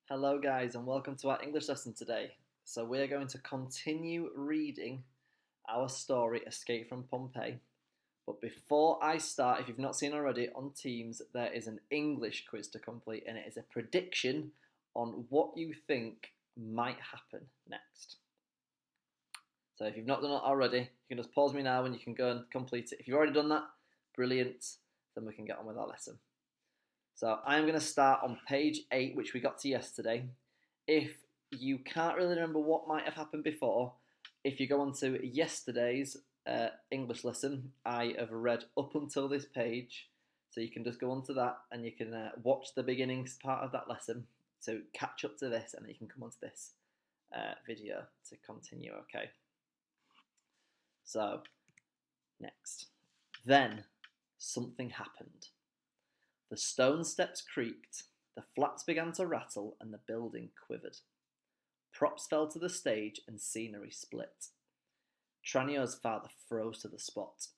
Hello, guys, and welcome to our English lesson today. So, we're going to continue reading our story, Escape from Pompeii. But before I start, if you've not seen already on Teams, there is an English quiz to complete, and it is a prediction on what you think might happen next. So, if you've not done it already, you can just pause me now and you can go and complete it. If you've already done that, brilliant, then we can get on with our lesson. So I'm going to start on page 8, which we got to yesterday. If you can't really remember what might have happened before, if you go on to yesterday's English lesson, I have read up until this page. So you can just go onto that and you can watch the beginning part of that lesson to catch up to this, and then you can come onto this video to continue, okay? So, next. Then something happened. The stone steps creaked, the flats began to rattle, and the building quivered. Props fell to the stage, and scenery split. Tranio's father froze to the spot.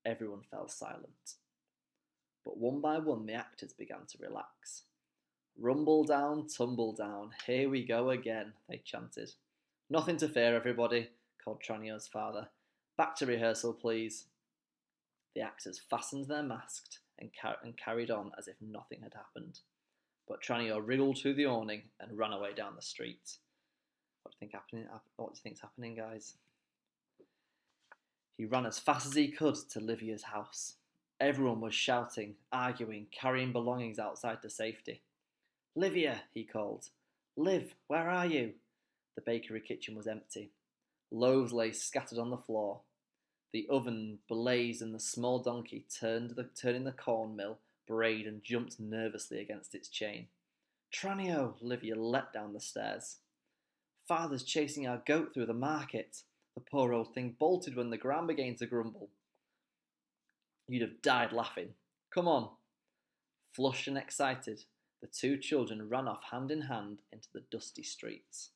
Everyone fell silent. But one by one, the actors began to relax. Rumble down, tumble down, here we go again, they chanted. Nothing to fear, everybody, called Tranio's father. Back to rehearsal, please. The actors fastened their masks and carried on as if nothing had happened. But Tranio wriggled through the awning and ran away down the street. What do you think's happening, guys? He ran as fast as he could to Livia's house. Everyone was shouting, arguing, carrying belongings outside to safety. Livia, he called. Liv, where are you? The bakery kitchen was empty. Loaves lay scattered on the floor. The oven blazed and the small donkey turning the corn mill brayed and jumped nervously against its chain. Tranio! Livia leapt down the stairs. Father's chasing our goat through the market. The poor old thing bolted when the ground began to grumble. You'd have died laughing. Come on. Flushed and excited, the two children ran off hand in hand into the dusty streets.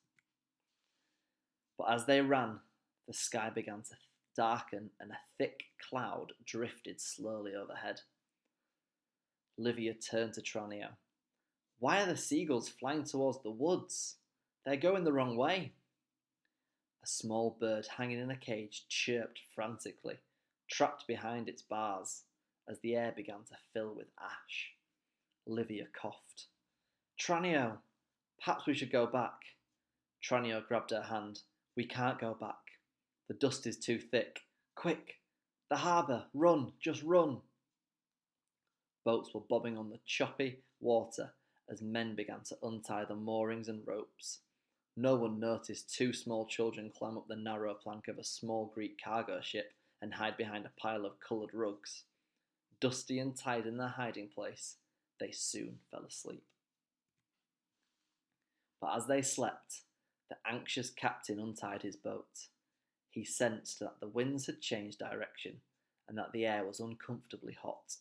But as they ran, the sky began to darken and a thick cloud drifted slowly overhead. Livia turned to Tranio. Why are the seagulls flying towards the woods? They're going the wrong way. A small bird hanging in a cage chirped frantically, trapped behind its bars, as the air began to fill with ash. Livia coughed. Tranio, perhaps we should go back. Tranio grabbed her hand. We can't go back. The dust is too thick. Quick! The harbour! Run! Just run! Boats were bobbing on the choppy water as men began to untie the moorings and ropes. No one noticed two small children climb up the narrow plank of a small Greek cargo ship and hide behind a pile of coloured rugs. Dusty and tired in their hiding place, they soon fell asleep. But as they slept, the anxious captain untied his boat. He sensed that the winds had changed direction and that the air was uncomfortably hot.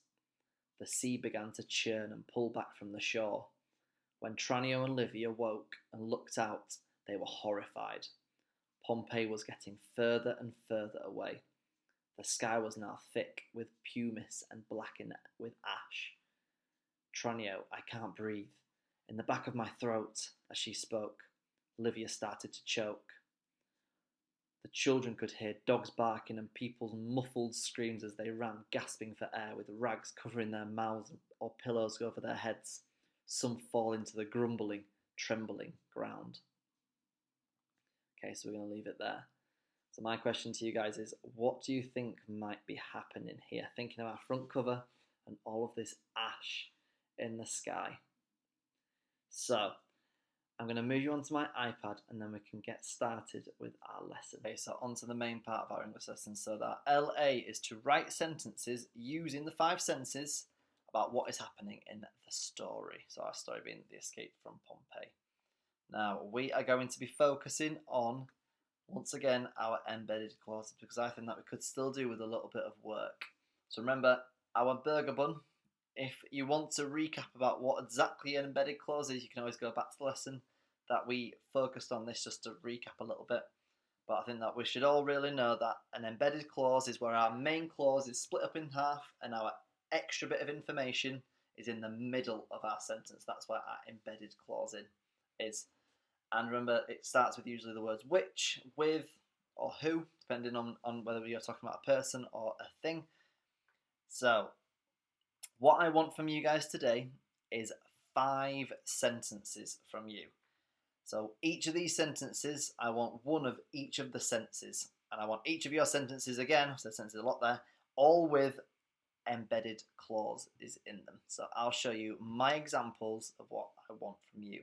The sea began to churn and pull back from the shore. When Tranio and Livia woke and looked out, they were horrified. Pompeii was getting further and further away. The sky was now thick with pumice and blackened with ash. Tranio, I can't breathe. In the back of my throat, as she spoke, Livia started to choke. The children could hear dogs barking and people's muffled screams as they ran, gasping for air, with rags covering their mouths or pillows over their heads. Some fall into the grumbling, trembling ground. Okay, so we're going to leave it there. So my question to you guys is, what do you think might be happening here? Thinking of our front cover and all of this ash in the sky. So I'm going to move you onto my iPad and then we can get started with our lesson. Okay, so onto the main part of our English lesson. So that LA is to write sentences using the 5 sentences about what is happening in the story. So our story being the escape from Pompeii. Now we are going to be focusing on, once again, our embedded clauses, because I think that we could still do with a little bit of work. So remember, our burger bun. If you want to recap about what exactly an embedded clause is, you can always go back to the lesson that we focused on this just to recap a little bit. But I think that we should all really know that an embedded clause is where our main clause is split up in half and our extra bit of information is in the middle of our sentence. That's why our embedded clause in. is. And remember, it starts with usually the words which, with, or who, depending on whether you're talking about a person or a thing. So, what I want from you guys today is 5 sentences from you. So, each of these sentences, I want one of each of the senses. And I want each of your sentences again, so sentences a lot there, all with embedded clauses in them. So, I'll show you my examples of what I want from you.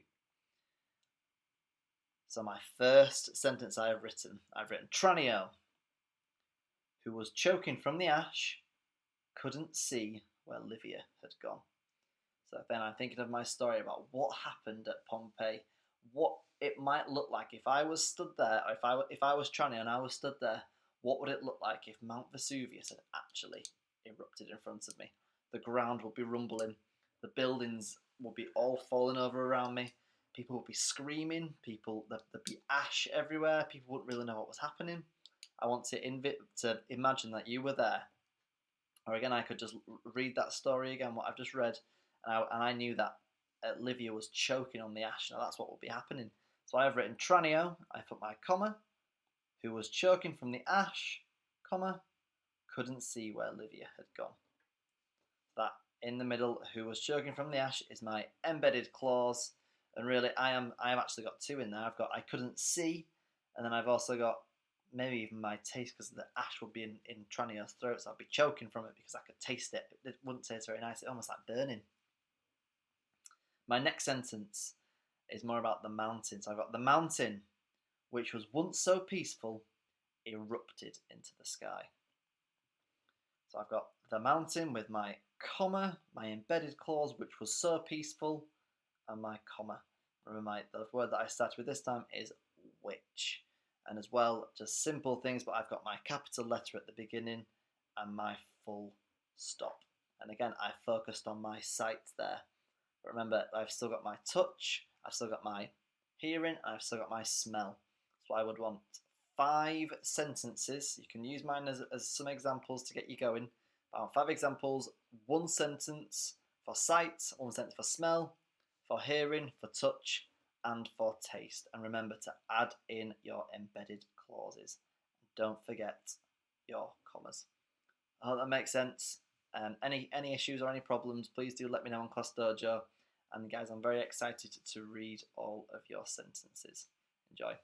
So my first sentence I've written Tranio, who was choking from the ash, couldn't see where Livia had gone. So then I'm thinking of my story about what happened at Pompeii, what it might look like if I was stood there, or if I was Tranio and I was stood there, what would it look like if Mount Vesuvius had actually erupted in front of me? The ground would be rumbling, the buildings would be all falling over around me, people would be screaming, there'd be ash everywhere, people wouldn't really know what was happening. I want to imagine that you were there. Or again, I could just read that story again, what I've just read, and I knew that Livia was choking on the ash. Now that's what would be happening. So I've written Tranio, I put my comma, who was choking from the ash, comma, couldn't see where Livia had gone. That in the middle, who was choking from the ash, is my embedded clause. And really, I've actually got 2 in there. I've got I couldn't see, and then I've also got maybe even my taste, because the ash would be in Tranio's throat, so I'd be choking from it because I could taste it. It wouldn't taste very nice. It's almost like burning. My next sentence is more about the mountain. So I've got the mountain, which was once so peaceful, erupted into the sky. So I've got the mountain with my comma, my embedded clause, which was so peaceful, and my comma. Remember, the word that I started with this time is which. And as well, just simple things, but I've got my capital letter at the beginning and my full stop. And again, I focused on my sight there. But remember, I've still got my touch, I've still got my hearing, and I've still got my smell. So I would want 5 sentences. You can use mine as some examples to get you going. I want 5 examples, 1 sentence for sight, 1 sentence for smell, for hearing, for touch, and for taste. And remember to add in your embedded clauses. Don't forget your commas. I hope that makes sense. Any issues or any problems, please do let me know on Class Dojo. And guys, I'm very excited to read all of your sentences. Enjoy.